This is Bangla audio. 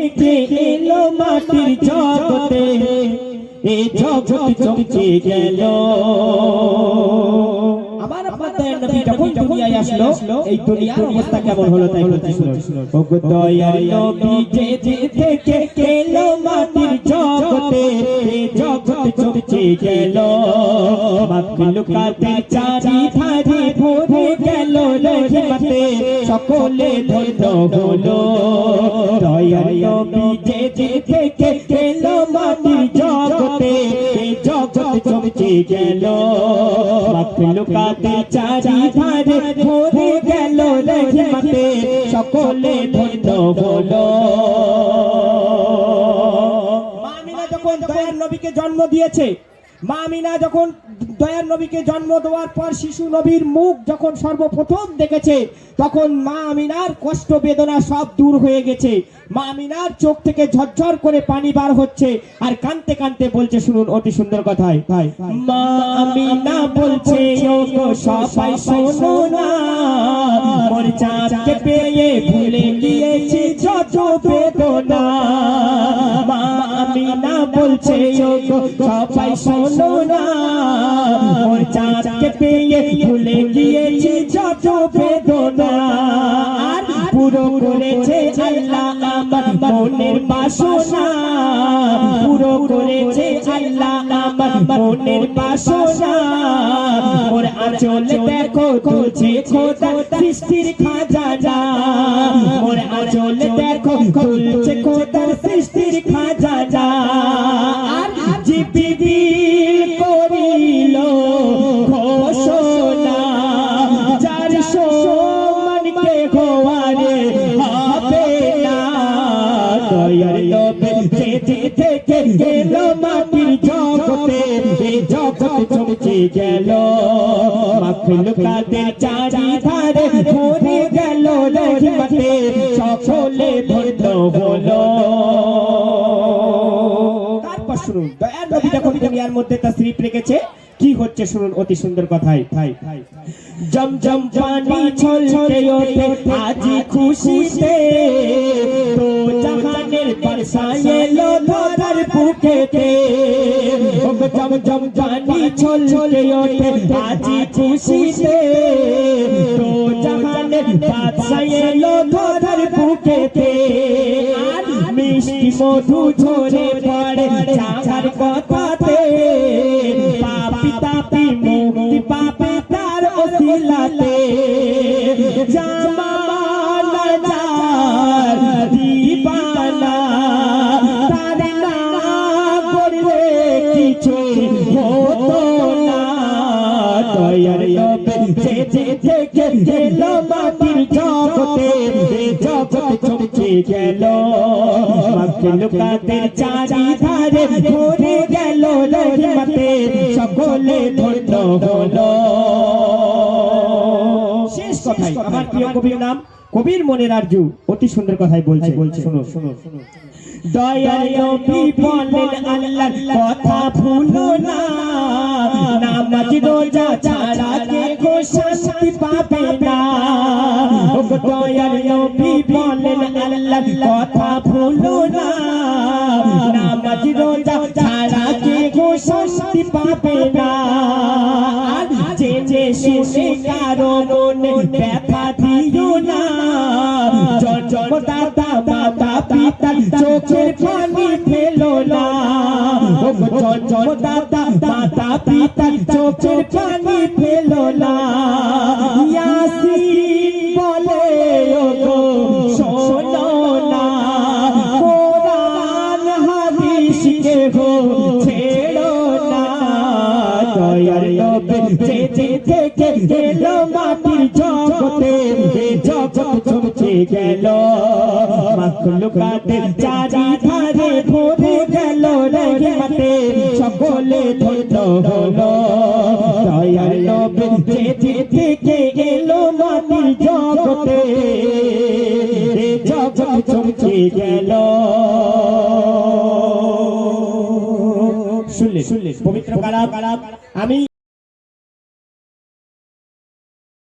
এলো মাটির জগতে, এই জগৎ চমকে গেল। আবার আপনাদের নবী যখন দুনিয়ায় আসলো, এই দুনিয়ার অবস্থা কেমন হলো তাই বলতে শুনুন। ওগো দয়ার নবী যে থেকে এলো মাটির জগতে, এই জগৎ চমকে গেল। মাখলুকাতের চারিধারে ভরে গেল রহমতে, সকলে ধন্য হলো। দয়ার নবী যে থেকে এলো মাটির জগতে, এই জগৎ চমকে গেল। মাখলুকাতের চারিধারে ভরে গেল রহমতে, সকলে ধন্য হলো। মা আমিনা যখন দয়ার নবীকে জন্ম দিয়েছে, মা আমিনা যখন দয়ার নবীকে জন্ম দেওয়ার পর শিশু নবীর মুখ যখন সর্বপ্রথম দেখেছে, তখন মা আমিনার কষ্ট বেদনা সব দূর হয়ে গেছে। মা আমিনার চোখ থেকে ঝরঝর করে পানি বার হচ্ছে, আর কাঁদতে কাঁদতে বলছে, শুনুন অতি সুন্দর কথায়। মা আমিনা বলছে, ওগো সবাই শোনো না, মোর চাঁদকে পেয়ে ভুলে গিয়েছি যত বেদনা। মা আমিনা বলছে, ওগো সবাই শোনো না, মোর চাঁদকে পেয়ে ভুলে গিয়েছি যত বেদনা। আর পুরো করেছে আল্লাহ আমার মনের বাসনা, পুরো করেছে আল্লাহ আমার মনের বাসনা। মোর আঁচল দেখো তুলছে খোদা সৃষ্টির খাজানা, মোর আঁচল দেখো তুলছে খোদা সৃষ্টির খাজানা। আর জিবরিল করিল ঘোষণা, যার সমানকে গোয়ারে হবে না। দয়ার নবী যে থেকে এলো মাটির জগতে, এই জগৎ চমকে গেল। মাখলুকাতের চারিধারে ভরে গেল রহমতে, সকলে ধন্য হলো। তারপর শুনুন দয়ার নবী যখন দুনিয়ার মধ্যে তাশরীফ রেখেছে, কি হচ্ছে শুনুন অতি সুন্দর কথায়। জমজম পানি ছলকে ওঠে আজি খুশিতে, তো জাহানের বর্ষা এলো ধরার বুকেতে। ওগো জমজম পানি ছলকে ওঠে আজি খুশিতে, তো জাহানের বর্ষা এলো ধরার বুকেতে। আর মিষ্টি মধু ঝরে পড়ে জাহার কথাতে, পাপি তাপি মুক্তি পাবে তার ওসিলাতে। জামানা যার দিবানা, তার না করলে কিছু হতো না। দয়ার নবী যে থেকে এলো মাটির জগতে, এই জগৎ চমকে গেল। মাখলুকাতের চারিধারে ভরে গেল রহমতে, সকলে ধন্য হলো। শেষ কথাই আমার প্রিয় কবির নাম কবির মনের আরজু অতি সুন্দর কথাই বলছে। শুনো দয়ার নবী বলেন আল্লাহর কথা ভুলো না, নামাজ রোজা ছাড়া কে গো শান্তি পাবে না। ওগো দয়ার নবী বলেন আল্লাহর কথা ভুলো না, নামাজ রোজা ছাড়া কে গো শান্তি পাবে না। যে শুনে কারো মনে ব্যথা দিও না, জন্মদাতা মাতা পিতার চোখের পানি ফেলো না। জন্মদাতা মাতা পিতার চোখের পানি ফেলো না। ইয়াসিন বলে ওগো শোনো না, কোরআন হাদিস কে গো ছেড়ো না। দয়ার নবী যে থেকে এলো মাটির জগতে, এই জগৎ চমকে গেল। মাখলুকাতের চারিধারে ভরে গেল রহমতে, সকলে ধন্য হলো। দয়ার নবী যে থেকে এলো মাটির জগতে, এই জগৎ চমকে গেল। শুনলে পবিত্র কালাম আমি